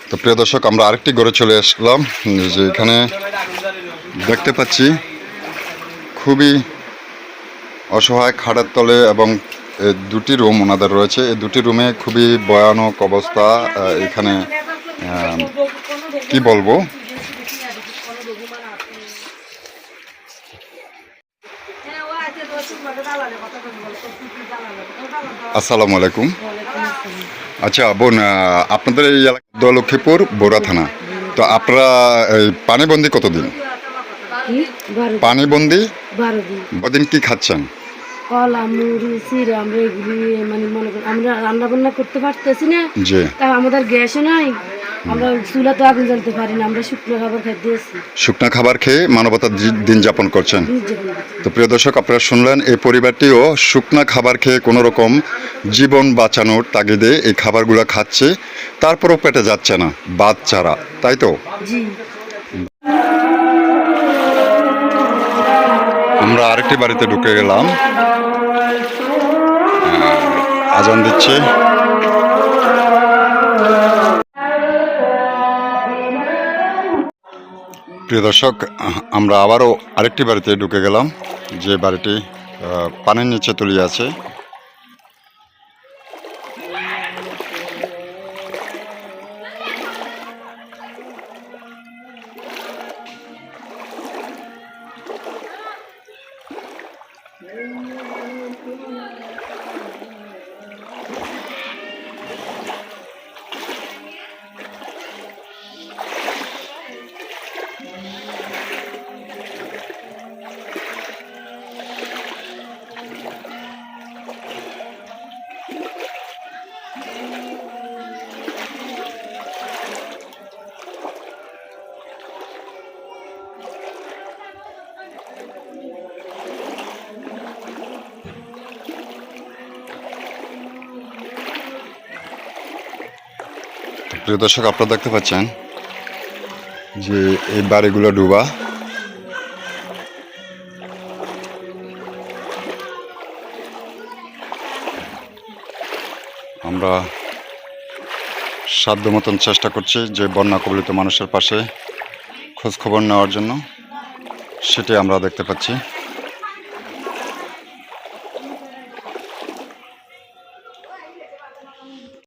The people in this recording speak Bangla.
তো প্রিয় দর্শক, আমরা আরেকটি ঘরে চলে আসলাম, যে এখানে দেখতে পাচ্ছি খুবই অসহায় খাটের তলে এবং দুটি রুম ওনাদের রয়েছে। এই দুটি রুমে খুবই ভয়ানক অবস্থা। এখানে কি বলবো, আসসালামু আলাইকুম। আচ্ছা বোন, আপনাদের এই এলাকা লক্ষ্মীপুর বোরা থানা, তো আপনারা এই পানিবন্দি কতদিন? পানিবন্দি 12 দিন। কদিন কি খাচ্ছেন? কলা মুড়ি চিড়ে আমরা এগুলি মানে মনে করি আমরা রান্না বান্না করতে পারতেছি না, জি। তা আমাদের গ্যাসও নাই, আমরা চুলাতে আগুন জ্বালতে পারি না, আমরা শুকনো খাবার খাইতেছি। শুকনা খাবার খেয়ে মানবতার দিন যাপন করছেন। তো প্রিয় দর্শক, আপনারা শুনলেন এই পরিবারটিও শুকনা খাবার খেয়ে কোনো রকম জীবন বাঁচানোর তাগিদে এই খাবারগুলো খাচ্ছে, তারপরও পেটে যাচ্ছে না বাচ্চারা, তাই তো? জি। আমরা আরেকটি বাড়িতে ঢুকে গেলাম, আজান দিচ্ছে। প্রিয় দর্শক, আমরা আবারও আরেকটি বাড়িতে ঢুকে গেলাম, যে বাড়িটি পানির নিচে তলিয়ে আছে। প্রিয় দর্শক, আপনারা দেখতে পাচ্ছেন যে এই বাড়িগুলো ডুবা। আমরা সাধ্য মতন চেষ্টা করছি যে বন্যা কবলিত মানুষের পাশে খোঁজ খবর নেওয়ার জন্য, সেটি আমরা দেখতে পাচ্ছি।